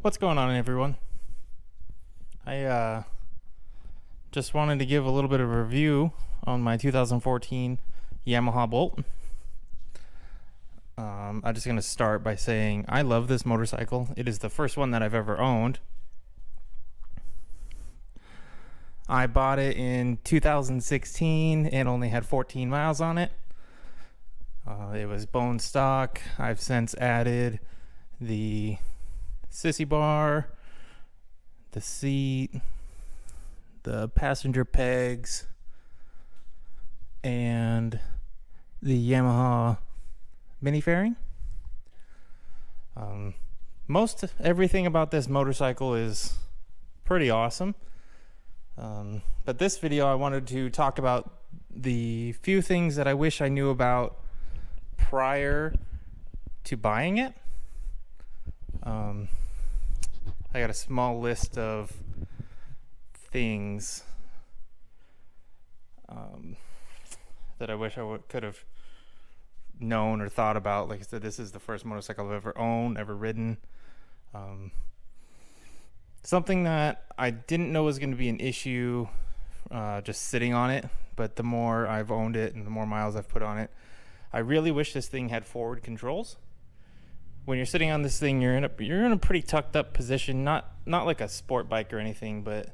What's going on, everyone? I just wanted to give a little bit of a review on my 2014 Yamaha Bolt. I'm just going to start by saying I love this motorcycle. It is the first one that I've ever owned. I bought it in 2016 and only had 14 miles on it. It was bone stock. I've since added the sissy bar, the seat, the passenger pegs, and the Yamaha mini fairing. Most everything about this motorcycle is pretty awesome. But this video I wanted to talk about the few things that I wish I knew about prior to buying it. I got a small list of things that I wish I could have known or thought about. Like I said, this is the first motorcycle I've ever owned, ever ridden. Something that I didn't know was going to be an issue just sitting on it, but the more I've owned it and the more miles I've put on it, I really wish this thing had forward controls. When you're sitting on this thing, you're in a pretty tucked up position, not like a sport bike or anything, but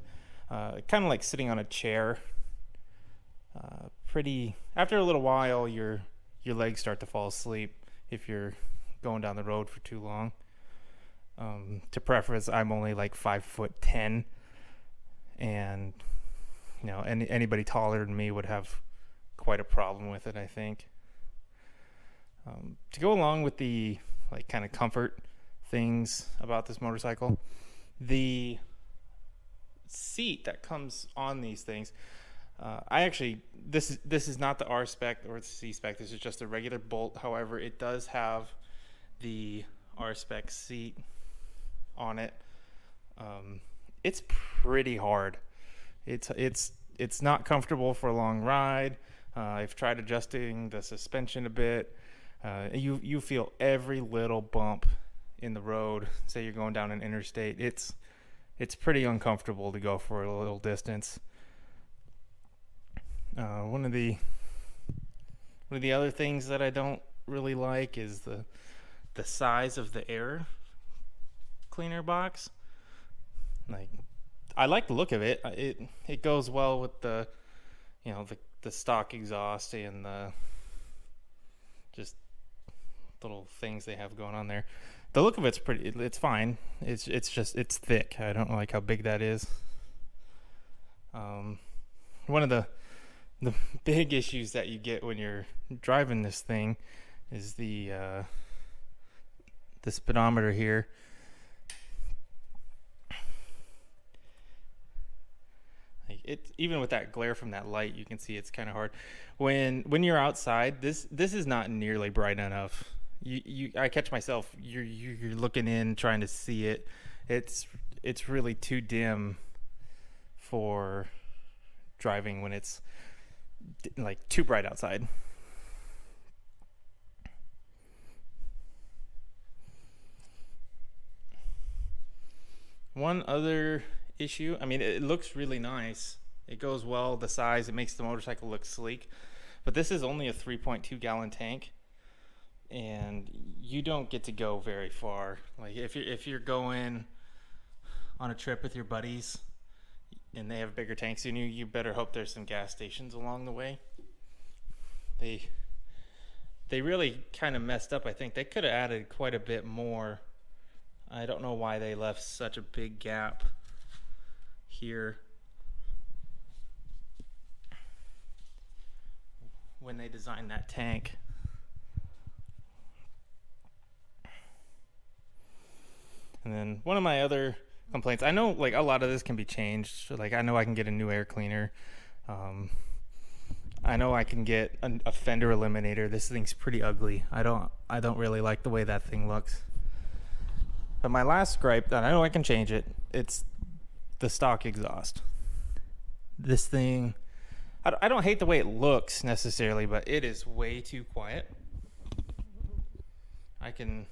kind of like sitting on a chair. After a little while, your legs start to fall asleep if you're going down the road for too long. To preface, I'm only like 5'10", and anybody taller than me would have quite a problem with it, I think. To go along with the kind of comfort things about this motorcycle, the seat that comes on these things, this is not the R spec or the C spec. This is just a regular Bolt. However, it does have the R spec seat on it. It's pretty hard. It's not comfortable for a long ride. I've tried adjusting the suspension a bit. You feel every little bump in the road. Say you're going down an interstate, it's pretty uncomfortable to go for a little distance. One of the other things that I don't really like is the size of the air cleaner box. I like the look of it. It goes well with the stock exhaust and the just little things they have going on there. The look of it's it's fine. It's thick. I don't like how big that is. One of the big issues that you get when you're driving this thing is the speedometer here. Even with that glare from that light, you can see it's kind of hard. When you're outside, this is not nearly bright enough. I catch myself. You're looking in, trying to see it. It's really too dim for driving when it's too bright outside. One other issue, it looks really nice. It goes well, the size, it makes the motorcycle look sleek. But this is only a 3.2 gallon tank, and you don't get to go very far. Like if you're going on a trip with your buddies and they have bigger tanks than you better hope there's some gas stations along the way. They really kind of messed up. I think they could have added quite a bit more. I don't know why they left such a big gap here when they designed that tank. And then one of my other complaints, I know a lot of this can be changed. I know I can get a new air cleaner. I know I can get a fender eliminator. This thing's pretty ugly. I don't really like the way that thing looks. But my last gripe, that I know I can change it, it's the stock exhaust. This thing, I don't hate the way it looks necessarily, but it is way too quiet. I can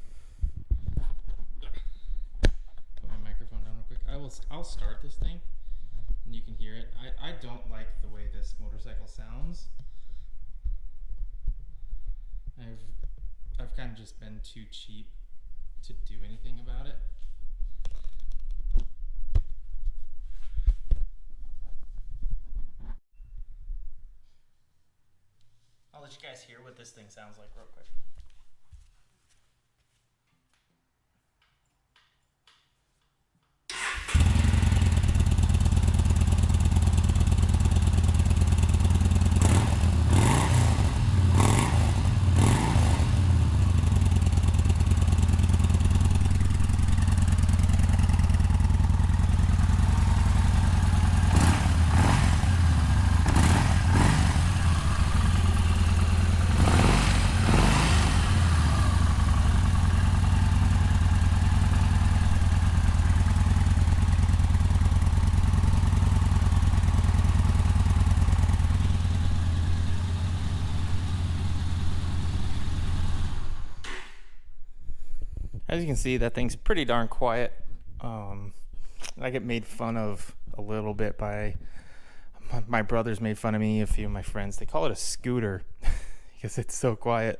I'll start this thing and you can hear it. I don't like the way this motorcycle sounds. I've kind of just been too cheap to do anything about it. I'll let you guys hear what this thing sounds like real quick. As you can see, that thing's pretty darn quiet. I get made fun of a little bit by my brothers. Made fun of me, a few of my friends. They call it a scooter because it's so quiet.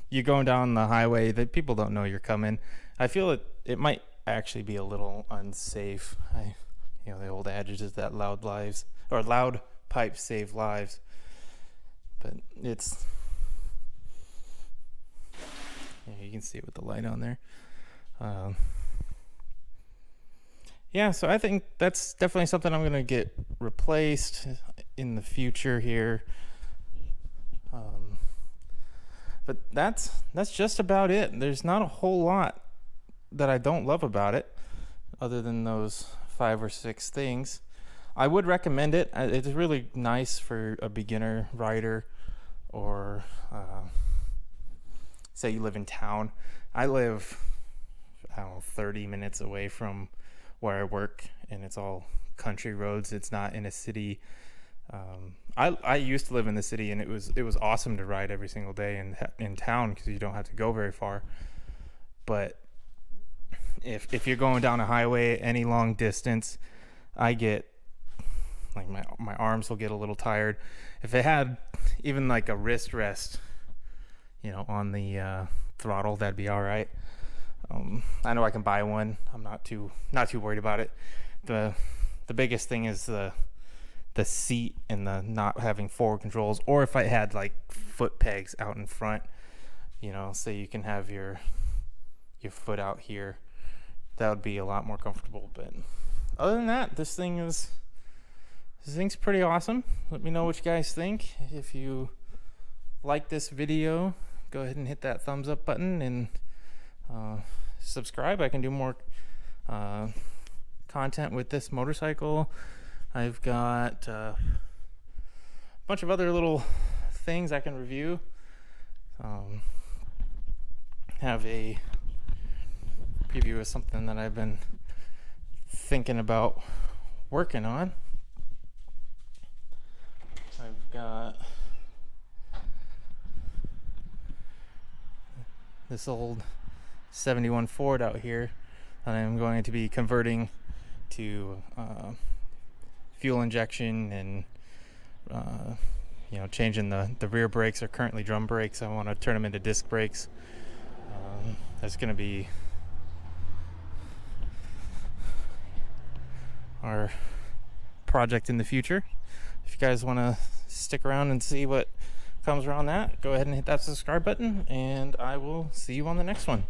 You're going down the highway, that people don't know you're coming. I feel it might actually be a little unsafe. The old adage is that loud pipes save lives, but it's. Yeah, you can see it with the light on there. Yeah, so I think that's definitely something I'm going to get replaced in the future here. But that's just about it. There's not a whole lot that I don't love about it, other than those 5 or 6 things. I would recommend it. It's really nice for a beginner rider, or say you live in town. I live, 30 minutes away from where I work, and it's all country roads. It's not in a city. I used to live in the city, and it was awesome to ride every single day in town because you don't have to go very far. But if you're going down a highway any long distance, I get like my arms will get a little tired. If it had even like a wrist rest, on the throttle, that'd be all right. I know I can buy one. I'm not too worried about it. The biggest thing is the seat and the not having forward controls, or if I had like foot pegs out in front, so you can have your foot out here, that would be a lot more comfortable. But other than that, this thing's pretty awesome. Let me know what you guys think. If you like this video, go ahead and hit that thumbs up button and subscribe. I can do more content with this motorcycle. I've got a bunch of other little things I can review. Have a preview of something that I've been thinking about working on. I've got this old 71 Ford out here that I'm going to be converting to fuel injection, and changing the rear brakes are currently drum brakes. I want to turn them into disc brakes. That's going to be our project in the future. If you guys want to stick around and see what comes around that, go ahead and hit that subscribe button, and I will see you on the next one.